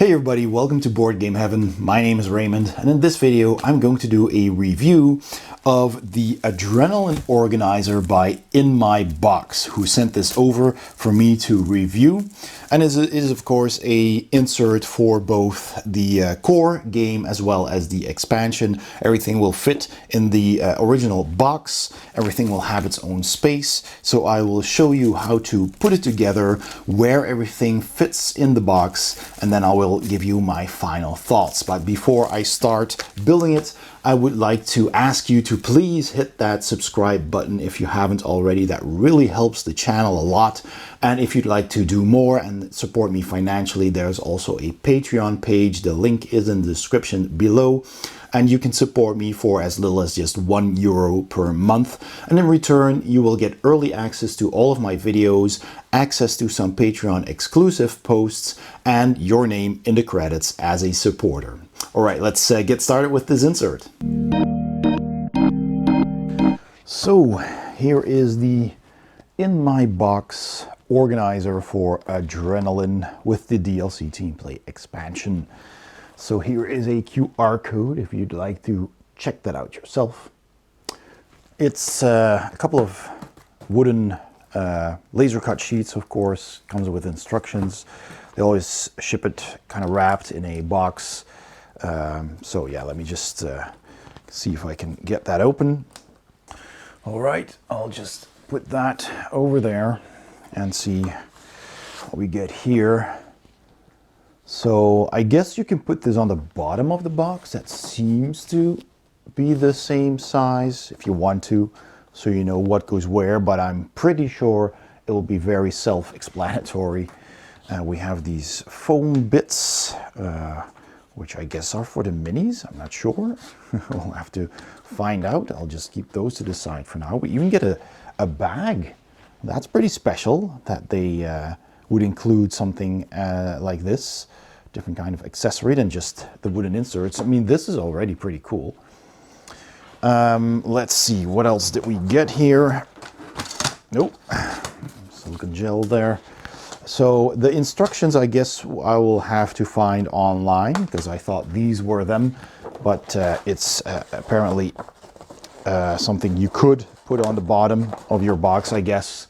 Hey everybody, welcome to Board Game Heaven. My name is Raymond, and in this video I'm going to do a review of the Adrenaline Organizer by InMyBox, who sent this over for me to review. And it is of course a insert for both the core game as well as the expansion. Everything will fit in the original box. Everything will have its own space. So I will show you how to put it together, where everything fits in the box, and then I will give you my final thoughts. But before I start building it, I would like to ask you to please hit that subscribe button if you haven't already. That really helps the channel a lot. And if you'd like to do more and support me financially, there's also a Patreon page. The link is in the description below. And you can support me for as little as just €1 per month. And in return, you will get early access to all of my videos, access to some Patreon exclusive posts, and your name in the credits as a supporter. All right, let's get started with this insert. So here is the InMyBox organizer for Adrenaline with the DLC Team Play expansion. So here is a QR code if you'd like to check that out yourself. It's a couple of wooden laser cut sheets, of course. Comes with instructions. They always ship it kind of wrapped in a box. So yeah, let me just see if I can get that open. All right, I'll just put that over there and see what we get here. So I guess you can put this on the bottom of the box. That seems to be the same size if you want to, so you know what goes where, but I'm pretty sure it will be very self-explanatory. We have these foam bits, which I guess are for the minis. I'm not sure. We'll have to find out. I'll just keep those to the side for now. We even get a bag. That's pretty special that they would include something like this, different kind of accessory than just the wooden inserts. I mean, this is already pretty cool. Let's see, what else did we get here? Nope, silicone gel there. So the instructions, I guess I will have to find online because I thought these were them, but it's apparently something you could put on the bottom of your box, I guess.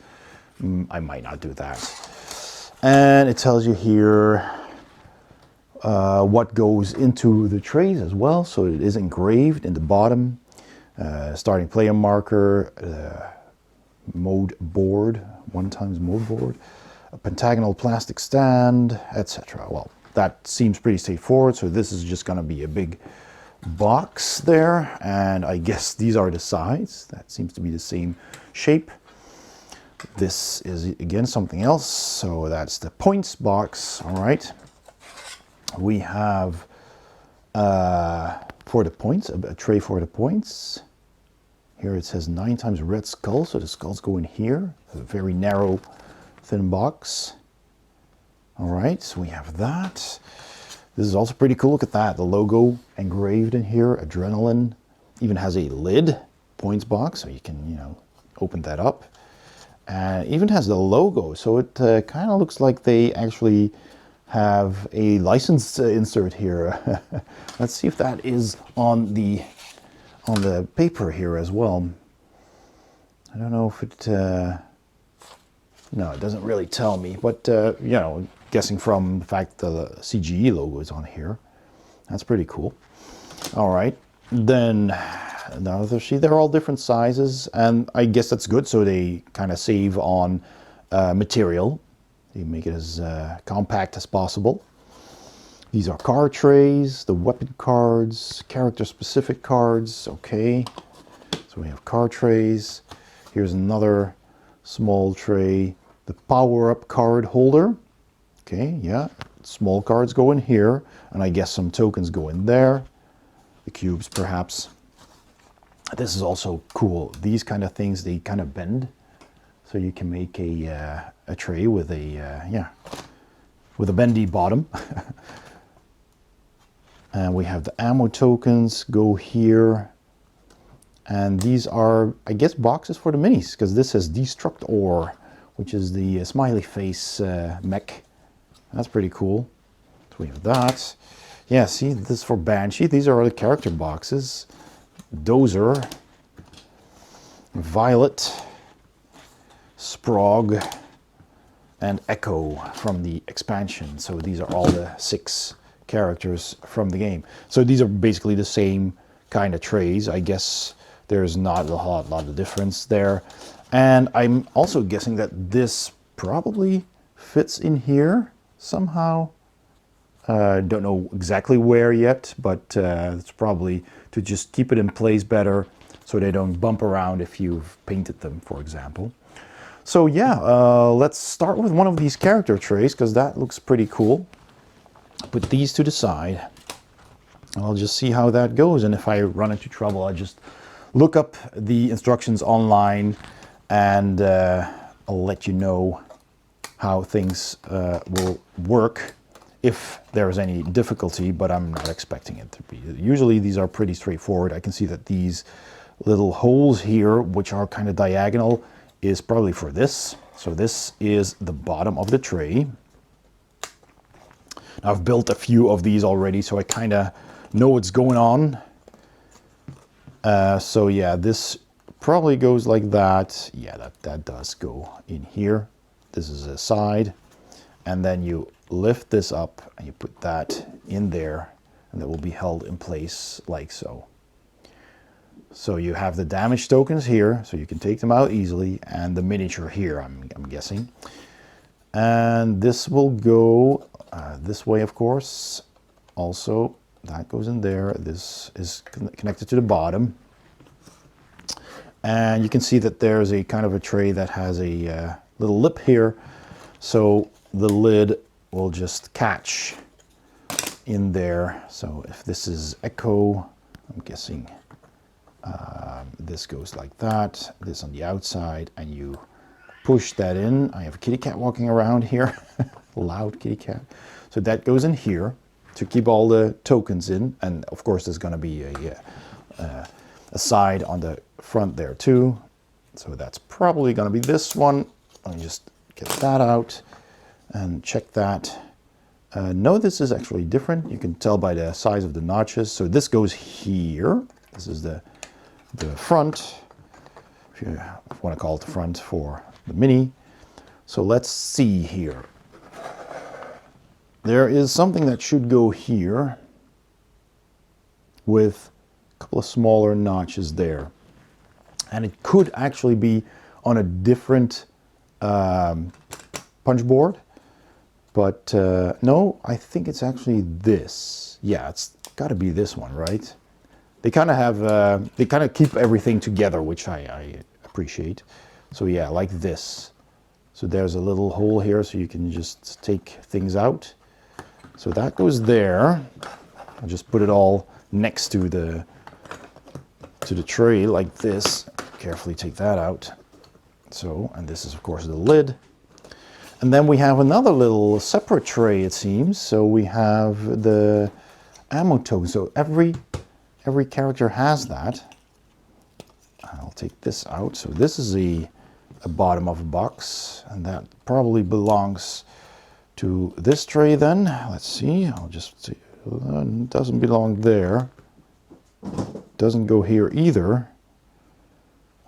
I might not do that. And it tells you here what goes into the trays as well. So it is engraved in the bottom. Starting player marker, mode board, 1x mode board, a pentagonal plastic stand, etc. Well, that seems pretty straightforward. So this is just going to be a big box there. And I guess these are the sides. That seems to be the same shape. This is again something else, so that's the points box. All right, we have for the points, a tray for the points. Here it says 9x red skull, so the skulls go in here. A very narrow, thin box. All right, so we have that. This is also pretty cool. Look at that, the logo engraved in here. Adrenaline even has a lid, points box, so you can, you know, open that up. And even has the logo, so it kind of looks like they actually have a license insert here. Let's see if that is on the paper here as well. I don't know if it. No, it doesn't really tell me, but you know, guessing from the fact the CGE logo is on here, that's pretty cool. All right, then. Another sheet. They're all different sizes, and I guess that's good, so they kind of save on material. They make it as compact as possible. These are card trays, the weapon cards, character specific cards. Okay, so we have card trays. Here's another small tray, the power-up card holder. Okay, yeah, small cards go in here, and I guess some tokens go in there, the cubes perhaps. This is also cool. These kind of things, they kind of bend, so you can make a tray with a with a bendy bottom. And we have the ammo tokens go here, and these are, I guess, boxes for the minis, because this says Destruct Ore, which is the smiley face mech. That's pretty cool. So we have that. Yeah, see, this is for Banshee. These are the character boxes. Dozer, Violet, Sprog, and Echo from the expansion. So these are all the 6 characters from the game. So these are basically the same kind of trays. I guess there's not a lot of difference there. And I'm also guessing that this probably fits in here somehow. Don't know exactly where yet, but it's probably to just keep it in place better so they don't bump around if you've painted them, for example. So yeah, let's start with one of these character trays because that looks pretty cool. Put these to the side. I'll just see how that goes, and if I run into trouble, I'll just look up the instructions online and I'll let you know how things will work if there's any difficulty, but I'm not expecting it to be. Usually these are pretty straightforward. I can see that these little holes here, which are kind of diagonal, is probably for this. So this is the bottom of the tray. Now, I've built a few of these already, so I kind of know what's going on. So yeah, this probably goes like that. Yeah, that does go in here. This is a side, and then you lift this up and you put that in there, and that will be held in place like so. So you have the damage tokens here, so you can take them out easily, and the miniature here, I'm guessing. And this will go this way, of course. Also, that goes in there. This is connected to the bottom. And you can see that there's a kind of a tray that has a little lip here. So the lid will just catch in there. So if this is Echo, I'm guessing this goes like that, this on the outside, and you push that in. I have a kitty cat walking around here, loud kitty cat. So that goes in here to keep all the tokens in, and of course there's going to be a side on the front there too. So that's probably going to be this one. Let me just get that out and check that. No, this is actually different. You can tell by the size of the notches. So this goes here. This is the front, if you want to call it the front for the Mini. So let's see here. There is something that should go here with a couple of smaller notches there. And it could actually be on a different punch board. But no, I think it's actually this. Yeah, it's got to be this one, right? They kind of have, they kind of keep everything together, which I appreciate. So yeah, like this. So there's a little hole here, so you can just take things out. So that goes there. I'll just put it all next to the tray like this. Carefully take that out. So, and this is of course the lid. And then we have another little separate tray, it seems. So we have the ammo token. So every character has that. I'll take this out. So this is a bottom of a box, and that probably belongs to this tray then. Let's see. I'll just see. Doesn't belong there. Doesn't go here either.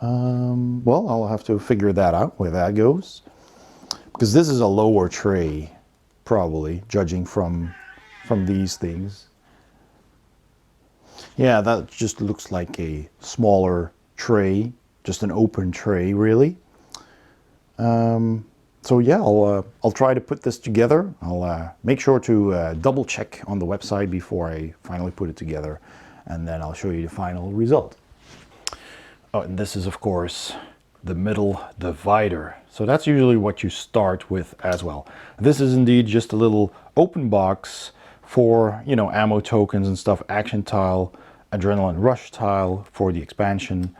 Well, I'll have to figure that out, where that goes. Because this is a lower tray, probably, judging from these things. Yeah, that just looks like a smaller tray, just an open tray, really. So yeah, I'll try to put this together. I'll make sure to double check on the website before I finally put it together, and then I'll show you the final result. Oh, and this is of course the middle divider. So that's usually what you start with as well. This is indeed just a little open box for, you know, ammo tokens and stuff, action tile, adrenaline rush tile for the expansion,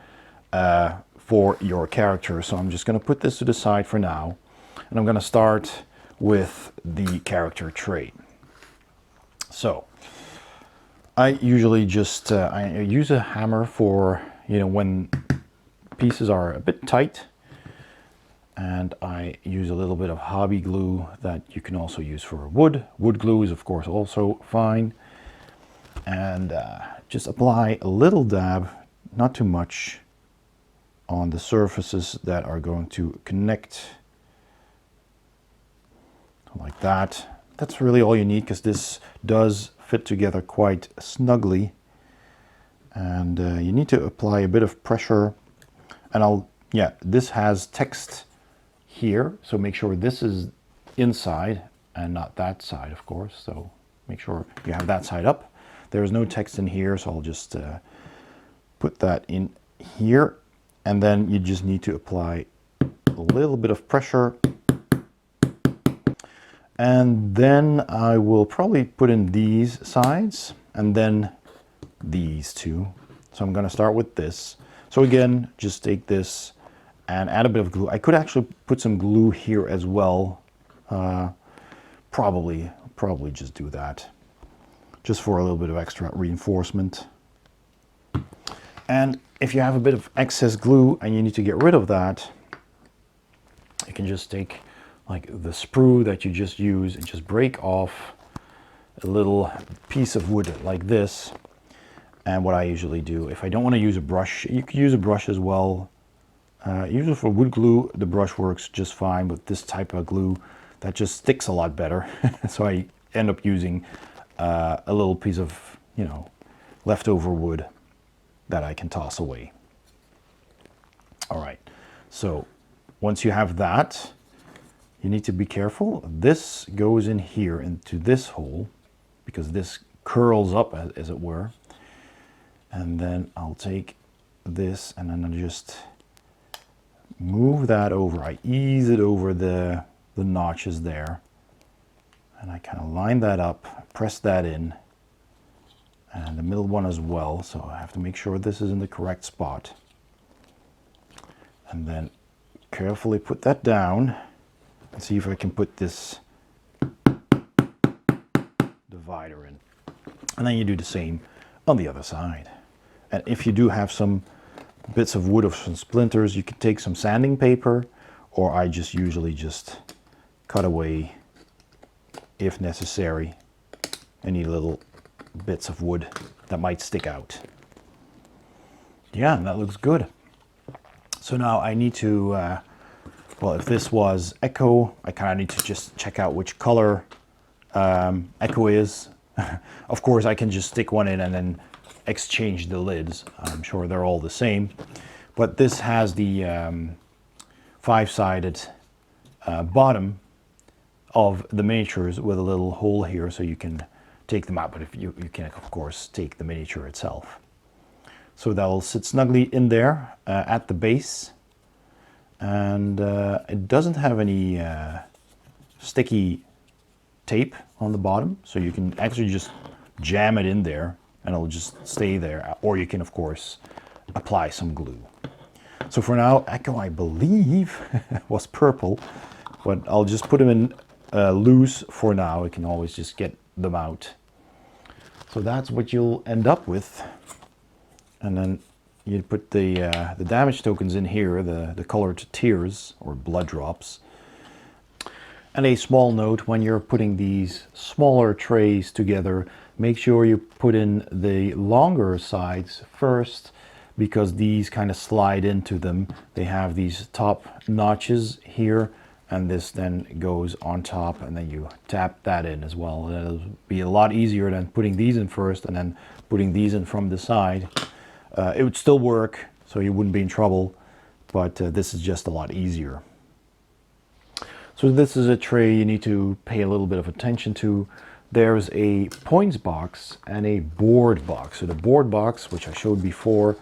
for your character. So I'm just going to put this to the side for now, and I'm going to start with the character trait. So I usually just I use a hammer for, you know, when pieces are a bit tight. and I use a little bit of hobby glue that you can also use for wood. Wood glue is of course also fine. And just apply a little dab, not too much, on the surfaces that are going to connect, like that. That's really all you need, because this does fit together quite snugly. And you need to apply a bit of pressure. And this has text here, so make sure this is inside and not that side, of course. So make sure you have that side up. There's no text in here, so I'll just put that in here. And then you just need to apply a little bit of pressure. And then I will probably put in these sides and then these two. So I'm going to start with this. So again, just take this and add a bit of glue. I could actually put some glue here as well. Probably just do that, just for a little bit of extra reinforcement. And if you have a bit of excess glue and you need to get rid of that, you can just take like the sprue that you just used and just break off a little piece of wood like this. And what I usually do, if I don't want to use a brush, you can use a brush as well. Usually for wood glue, the brush works just fine, but this type of glue, that just sticks a lot better. So I end up using a little piece of, leftover wood that I can toss away. All right, so once you have that, you need to be careful. This goes in here into this hole, because this curls up, as it were. And then I'll take this and then I just move that over. I ease it over the notches there. And I kind of line that up, press that in. And the middle one as well. So I have to make sure this is in the correct spot. And then carefully put that down. And see if I can put this divider in. And then you do the same on the other side. And if you do have some bits of wood or some splinters, you can take some sanding paper, or I just usually just cut away, if necessary, any little bits of wood that might stick out. Yeah, that looks good. So now I need to, well, if this was Echo, I kind of need to just check out which color Echo is. Of course, I can just stick one in and then exchange the lids. I'm sure they're all the same. But this has the five-sided bottom of the miniatures with a little hole here, so you can take them out. But if you can, of course, take the miniature itself. So that will sit snugly in there at the base. And it doesn't have any sticky tape on the bottom, so you can actually just jam it in there and it'll just stay there. Or you can, of course, apply some glue. So for now, Echo, I believe, was purple, but I'll just put them in loose for now. You can always just get them out. So that's what you'll end up with. And then you put the damage tokens in here, the colored tears or blood drops. And a small note, when you're putting these smaller trays together, make sure you put in the longer sides first, because these kind of slide into them. They have these top notches here, and this then goes on top, and then you tap that in as well. It'll be a lot easier than putting these in first and then putting these in from the side. It would still work, so you wouldn't be in trouble, but this is just a lot easier. So this is a tray you need to pay a little bit of attention to. There's a points box and a board box. So the board box, which I showed before,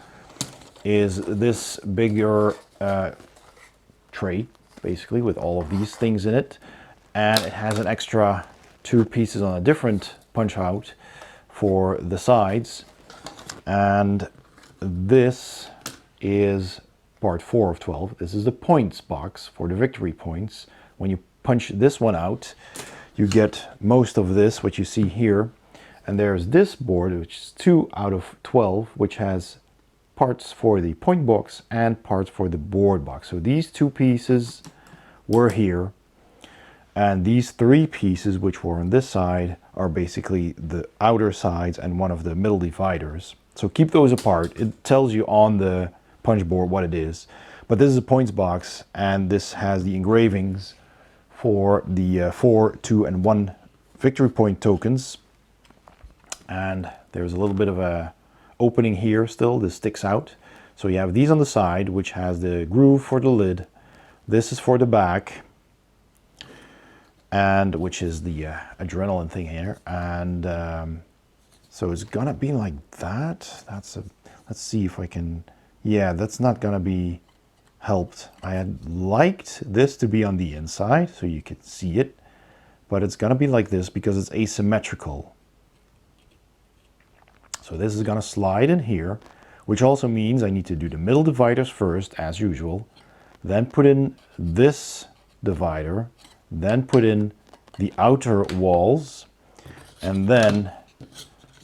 is this bigger tray, basically, with all of these things in it. And it has an extra 2 pieces on a different punch out for the sides. And this is part 4 of 12. This is the points box for the victory points. When you punch this one out, you get most of this, what you see here. And there's this board, which is 2 out of 12, which has parts for the point box and parts for the board box. So these 2 pieces were here. And these three pieces, which were on this side, are basically the outer sides and one of the middle dividers. So keep those apart. It tells you on the punch board what it is. But this is a points box, and this has the engravings for the 4, 2, and 1 victory point tokens. And there's a little bit of a opening here still. This sticks out. So you have these on the side, which has the groove for the lid. This is for the back, and which is the adrenaline thing here. And so it's gonna be like that. Let's see if I can, yeah, that's not gonna be helped. I had liked this to be on the inside so you could see it, but it's gonna be like this because it's asymmetrical. So this is gonna slide in here, which also means I need to do the middle dividers first, as usual, then put in this divider, then put in the outer walls, and then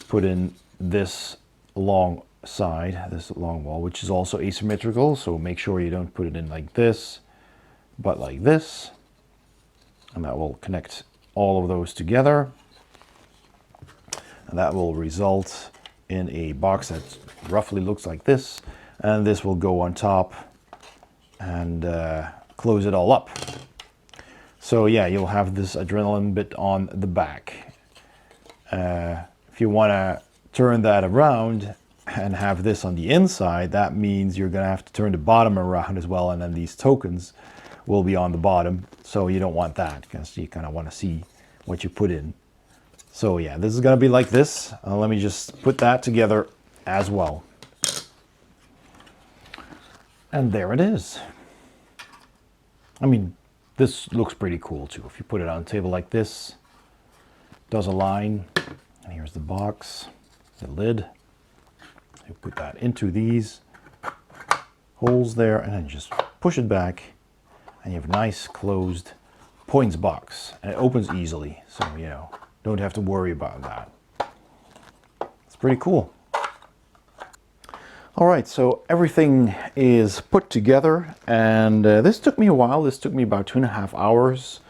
put in this long side, this long wall, which is also asymmetrical. So make sure you don't put it in like this, but like this. And that will connect all of those together. And that will result in a box that roughly looks like this. And this will go on top and close it all up. So yeah, you'll have this adrenaline bit on the back. If you want to turn that around and have this on the inside, that means you're going to have to turn the bottom around as well, and then these tokens will be on the bottom. So you don't want that, because you kind of want to see what you put in. So yeah, this is going to be like this. Let me just put that together as well. And there it is. I mean, this looks pretty cool too. If you put it on a table like this, does a line, and here's the box, the lid. You put that into these holes there, and then just push it back, and you have a nice closed points box, and it opens easily, so you know, don't have to worry about that. It's pretty cool. All right, so everything is put together, and this took me a while. This took me about 2.5 hours,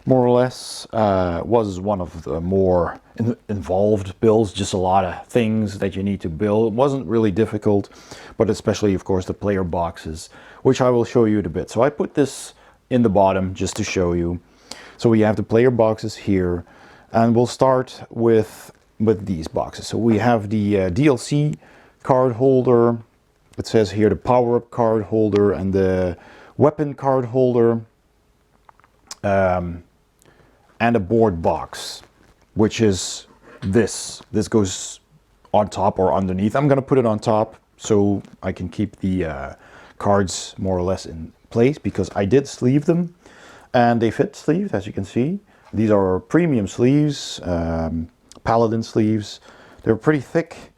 more or less. Was one of the more involved builds, just a lot of things that you need to build. It wasn't really difficult, but especially, of course, the player boxes, which I will show you in a bit. So I put this in the bottom just to show you. So we have the player boxes here, and we'll start with these boxes. So we have the DLC card holder. It says here the power-up card holder and the weapon card holder, and a board box, which is this. This goes on top or underneath. I'm going to put it on top so I can keep the cards more or less in place, because I did sleeve them and they fit sleeved, as you can see. These are premium sleeves, Paladin sleeves. They're pretty thick,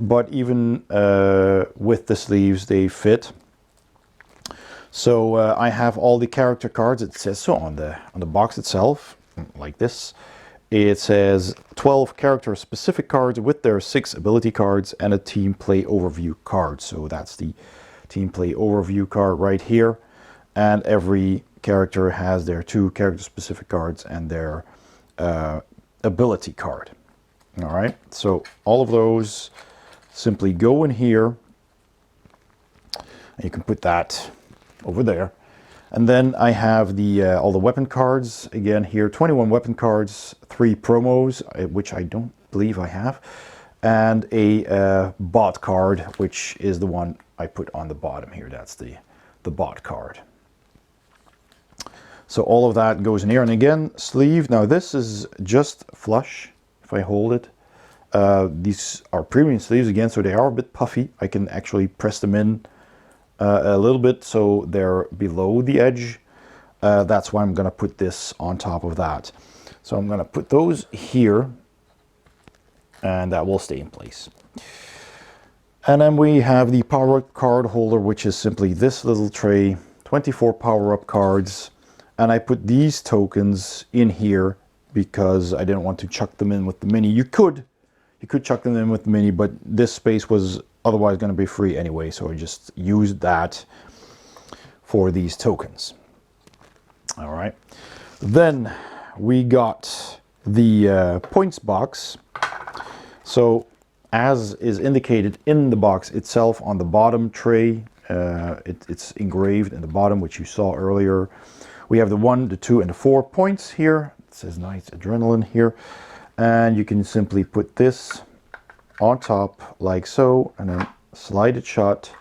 but even with the sleeves they fit. So I have all the character cards. It says so on the box itself, like this. It says 12 character specific cards with their 6 ability cards and a team play overview card. So that's the team play overview card right here. And every character has their 2 character specific cards and their ability card. All right, so all of those simply go in here. And you can put that over there. And then I have the all the weapon cards again here, 21 weapon cards, 3 promos, which I don't believe I have, and a bot card, which is the one I put on the bottom here. That's the bot card. So all of that goes in here, and again, sleeve. Now this is just flush. If I hold it, these are premium sleeves again, so they are a bit puffy. I can actually press them in a little bit so they're below the edge. That's why I'm going to put this on top of that. So I'm going to put those here, and that will stay in place. And then we have the power-up card holder, which is simply this little tray, 24 power-up cards. And I put these tokens in here because I didn't want to chuck them in with the mini. You could chuck them in with the mini, but this space was otherwise going to be free anyway, so I just used that for these tokens. All right. Then we got the points box. So as is indicated in the box itself on the bottom tray, it's engraved in the bottom, which you saw earlier. We have the 1, the 2, and the 4 points here. It says nice adrenaline here. And you can simply put this on top like so, and then slide it shut.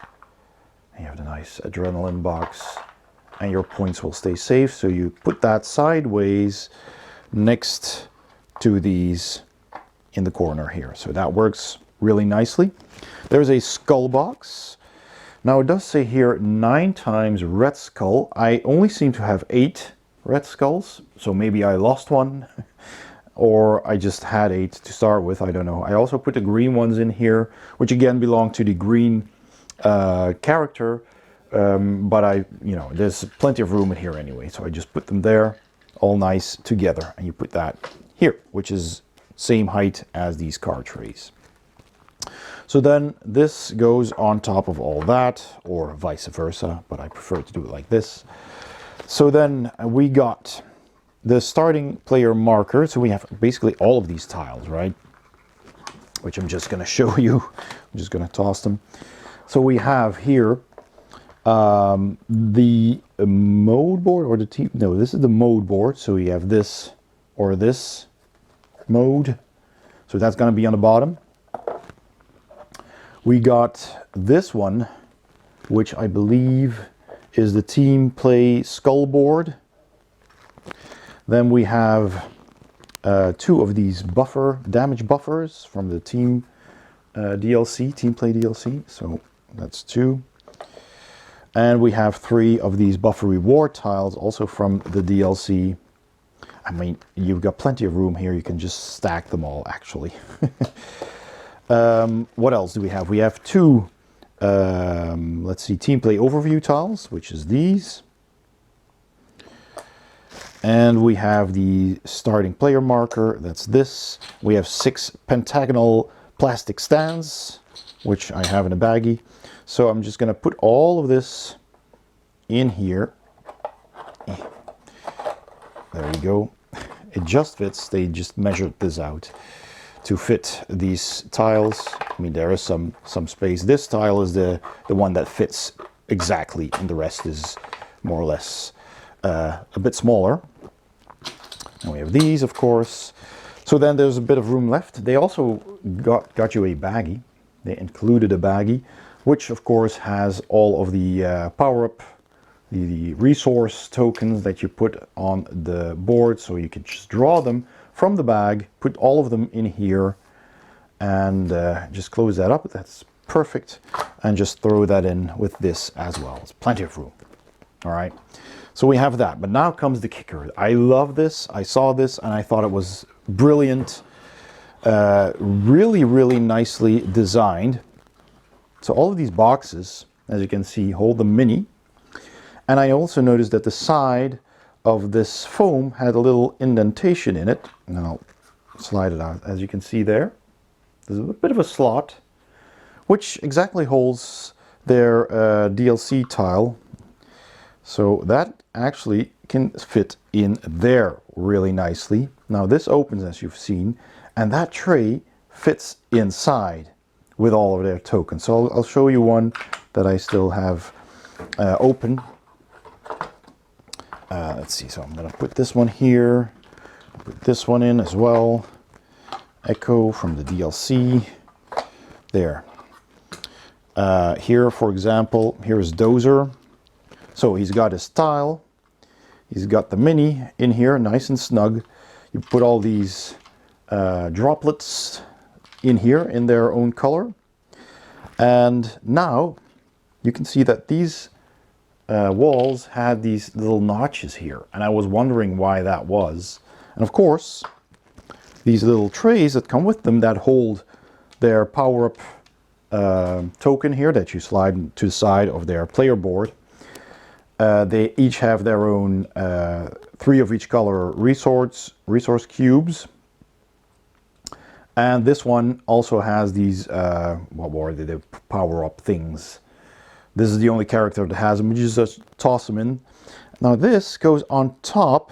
And you have the nice adrenaline box, and your points will stay safe. So you put that sideways next to these in the corner here. So that works really nicely. There's a skull box. Now it does say here 9 times red skull. I only seem to have 8 red skulls, so maybe I lost one or I just had 8 to start with, I don't know. I also put the green ones in here, which again belong to the green character, but there's plenty of room in here anyway, so I just put them there all nice together, and you put that here, which is same height as these card trays. So then this goes on top of all that, or vice versa, but I prefer to do it like this. So then we got the starting player marker. So we have basically all of these tiles, right? Which I'm just going to show you. I'm just going to toss them. So we have here the mode board, or the team. No, this is the mode board. So we have this or this mode. So that's going to be on the bottom. We got this one, which I believe is the team play skull board. Then we have 2 of these damage buffers from the team DLC, team play DLC. So that's 2. And we have 3 of these buffer reward tiles, also from the DLC. I mean, you've got plenty of room here. You can just stack them all, actually. What else do we have? We have 2, let's see, team play overview tiles, which is these. And we have the starting player marker, that's this. We have 6 pentagonal plastic stands, which I have in a baggie. So I'm just going to put all of this in here. There you go. It just fits. They just measured this out to fit these tiles. I mean, there is some space. This tile is the one that fits exactly, and the rest is more or less a bit smaller. And we have these, of course. So then there's a bit of room left. They also got you a baggie. They included a baggie, which of course has all of the power-up, the resource tokens that you put on the board. So you can just draw them from the bag, put all of them in here, and just close that up. That's perfect. And just throw that in with this as well. It's plenty of room. All right. So we have that, but now comes the kicker. I love this. I saw this and I thought it was brilliant. Really, really nicely designed. So all of these boxes, as you can see, hold the mini. And I also noticed that the side of this foam had a little indentation in it. And I'll slide it out. As you can see there, there's a bit of a slot, which exactly holds their DLC tile. So that actually can fit in there really nicely. Now this opens, as you've seen, and that tray fits inside with all of their tokens. So I'll show you one that I still have open. Let's see, so I'm going to put this one here, put this one in as well. Echo from the DLC. There. Here, for example, here's Dozer. So he's got his tile, he's got the mini in here, nice and snug. You put all these droplets in here in their own color. And now you can see that these walls had these little notches here. And I was wondering why that was. And of course, these little trays that come with them that hold their power-up token here that you slide to the side of their player board. They each have their own 3 of each color resource cubes. And this one also has these, what were they, the power-up things. This is the only character that has them. You just toss them in. Now this goes on top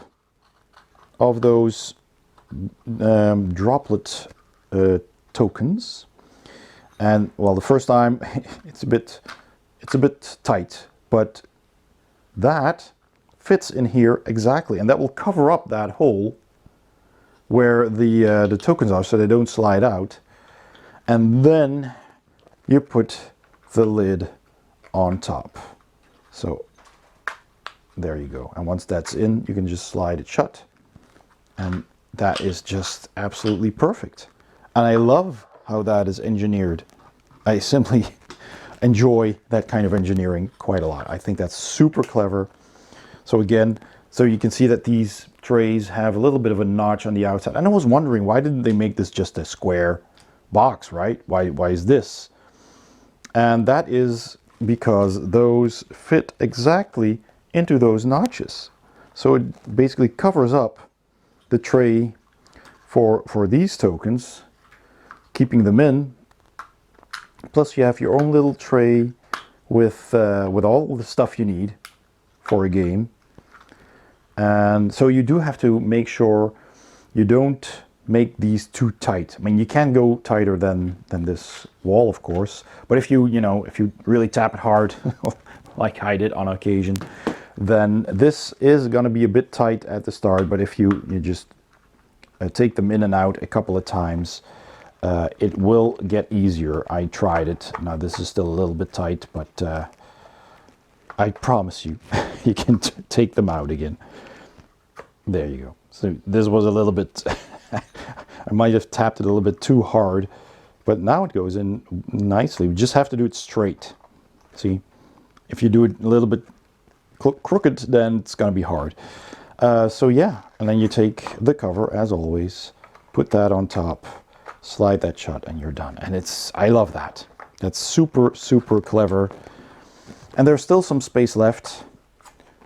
of those droplet tokens, and well, the first time it's a bit tight, but that fits in here exactly, and that will cover up that hole where the tokens are, so they don't slide out. And then you put the lid on top. So there you go. And once that's in, you can just slide it shut. And that is just absolutely perfect. And I love how that is engineered. I simply enjoy that kind of engineering quite a lot. I think that's super clever. So again, so you can see that these trays have a little bit of a notch on the outside. And I was wondering, why didn't they make this just a square box, right? Why is this? And that is because those fit exactly into those notches. So it basically covers up the tray for these tokens, keeping them in. Plus you have your own little tray with all the stuff you need for a game. And so you do have to make sure you don't make these too tight. I mean, you can go tighter than this wall, of course, but if you really tap it hard, like I did on occasion, then this is going to be a bit tight at the start. But if you just take them in and out a couple of times, it will get easier. I tried it. Now this is still a little bit tight, but I promise you, you can take them out again. There you go. So this was a little bit, I might have tapped it a little bit too hard, but now it goes in nicely. We just have to do it straight. See, if you do it a little bit crooked, then it's going to be hard. So yeah, and then you take the cover as always, put that on top, slide that shut, and you're done. And I love that. That's super, super clever. And there's still some space left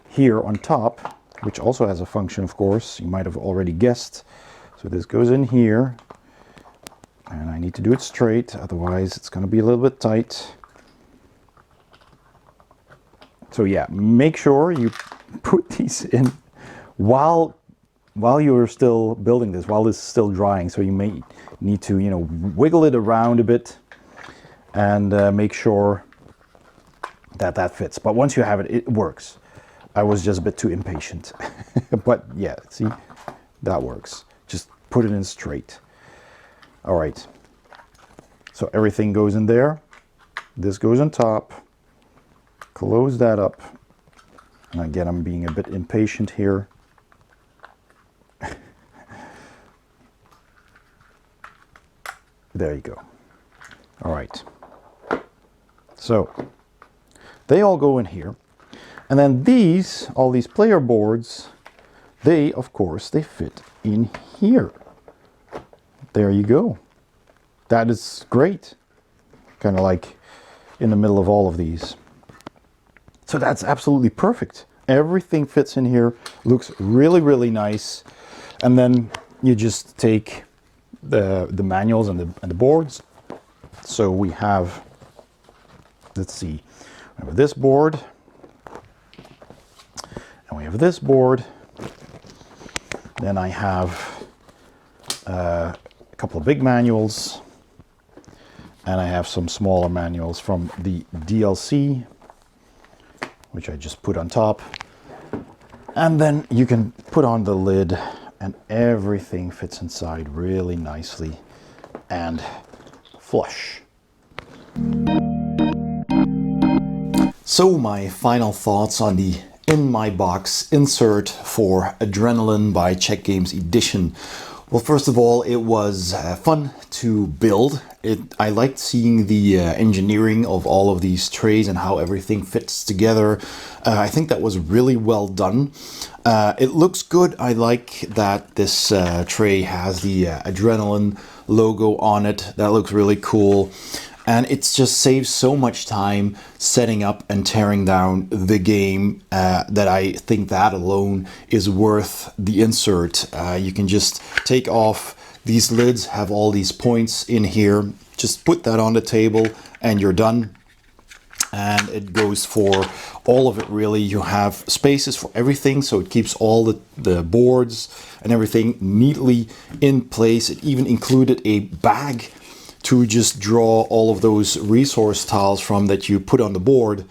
here on top, which also has a function, of course. You might have already guessed. So this goes in here, and I need to do it straight, otherwise it's going to be a little bit tight. So yeah, make sure you put these in while you're still building this, while this is still drying. So you may need to, wiggle it around a bit and make sure that fits. But once you have it, it works. I was just a bit too impatient. But yeah, see, that works. Just put it in straight. All right. So everything goes in there. This goes on top. Close that up. And again, I'm being a bit impatient here. There you go. All right. So they all go in here. And then all these player boards, of course, they fit in here. There you go. That is great. Kind of like in the middle of all of these. So that's absolutely perfect. Everything fits in here, looks really, really nice. And then you just take the manuals and the boards. So we have, let's see, we have this board. And we have this board. Then I have a couple of big manuals. And I have some smaller manuals from the DLC, which I just put on top. And then you can put on the lid and everything fits inside really nicely and flush. So my final thoughts on the InMyBox insert for Adrenaline by Czech Games Edition. Well, first of all, it was fun to build. I liked seeing the engineering of all of these trays and how everything fits together. I think that was really well done. It looks good. I like that this tray has the Adrenaline logo on it. That looks really cool. And it just saves so much time setting up and tearing down the game that I think that alone is worth the insert. You can just take off these lids, have all these points in here, just put that on the table and you're done. and it goes for all of it really. You have spaces for everything, so it keeps all the boards and everything neatly in place. It even included a bag to just draw all of those resource tiles from that you put on the board.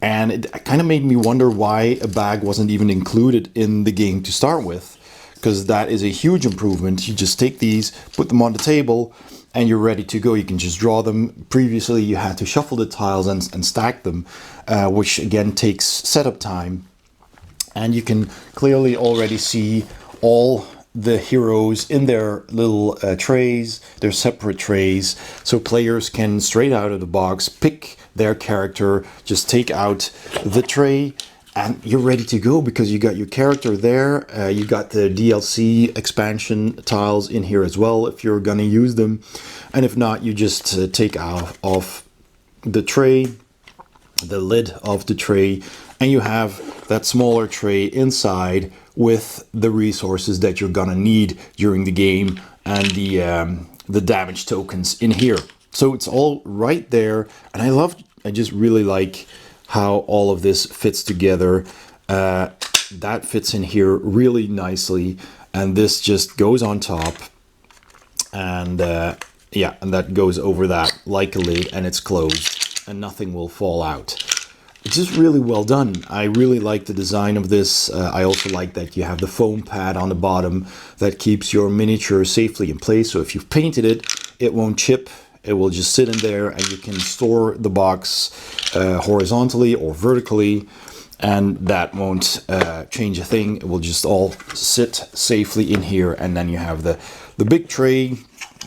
And it kind of made me wonder why a bag wasn't even included in the game to start with, because that is a huge improvement. You just take these, put them on the table, and you're ready to go. You can just draw them. Previously, you had to shuffle the tiles and stack them, which again takes setup time. And you can clearly already see all the heroes in their little trays, their separate trays, so players can straight out of the box pick their character, just take out the tray, and you're ready to go because you got your character there. You got the DLC expansion tiles in here as well if you're gonna use them, and if not, you just take off the tray, the lid of the tray, and you have that smaller tray inside with the resources that you're gonna need during the game and the damage tokens in here. So it's all right there, and I just really like how all of this fits together. That fits in here really nicely, and this just goes on top, and yeah, and that goes over that like a lid, and it's closed, and nothing will fall out. It's just really well done. I really like the design of this. I also like that you have the foam pad on the bottom that keeps your miniature safely in place. So if you've painted it, it won't chip. It will just sit in there, and you can store the box horizontally or vertically, and that won't change a thing. It will just all sit safely in here. And then you have the big tray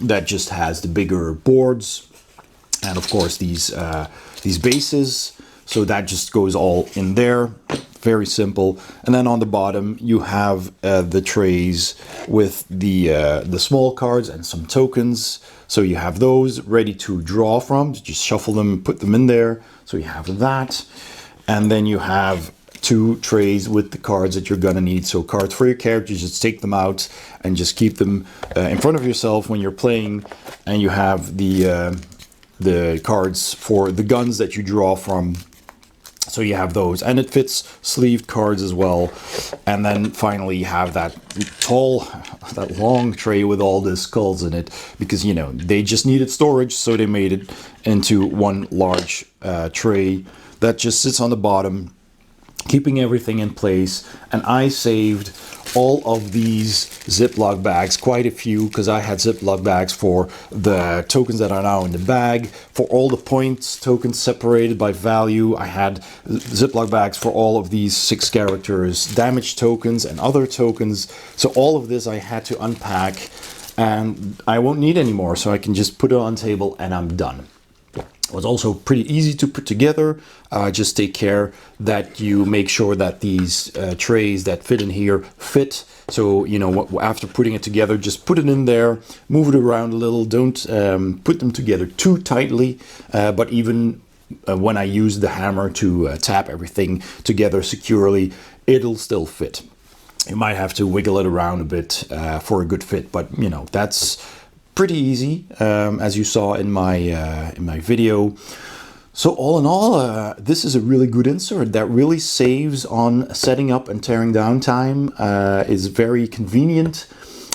that just has the bigger boards, and of course these bases. So that just goes all in there, very simple. And then on the bottom you have the trays with the small cards and some tokens. So you have those ready to draw from. Just shuffle them, put them in there. So you have that. And then you have two trays with the cards that you're gonna need. So cards for your character, just take them out and just keep them in front of yourself when you're playing. And you have the cards for the guns that you draw from. So you have those, and it fits sleeved cards as well. And then finally you have that long tray with all the skulls in it, because, you know, they just needed storage, so they made it into one large tray that just sits on the bottom, keeping everything in place. And I saved all of these Ziploc bags, quite a few, because I had Ziploc bags for the tokens that are now in the bag, for all the points tokens separated by value. I had Ziploc bags for all of these 6 characters, damage tokens and other tokens. So all of this I had to unpack, and I won't need anymore, so I can just put it on the table and I'm done. It was also pretty easy to put together. Just take care that you make sure that these trays that fit in here fit. So, you know, after putting it together, just put it in there, move it around a little. Don't put them together too tightly, but even when I use the hammer to tap everything together securely, it'll still fit. You might have to wiggle it around a bit for a good fit, but, you know, that's pretty easy, as you saw in my video. So all in all, this is a really good insert that really saves on setting up and tearing down time. Is very convenient,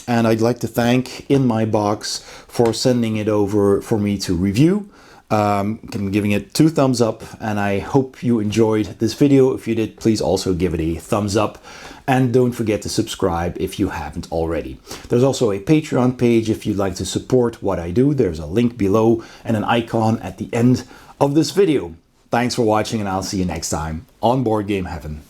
and I'd like to thank InMyBox for sending it over for me to review. I'm giving it 2 thumbs up, and I hope you enjoyed this video. If you did, please also give it a thumbs up. And don't forget to subscribe if you haven't already. There's also a Patreon page if you'd like to support what I do. There's a link below and an icon at the end of this video. Thanks for watching, and I'll see you next time on Board Game Heaven.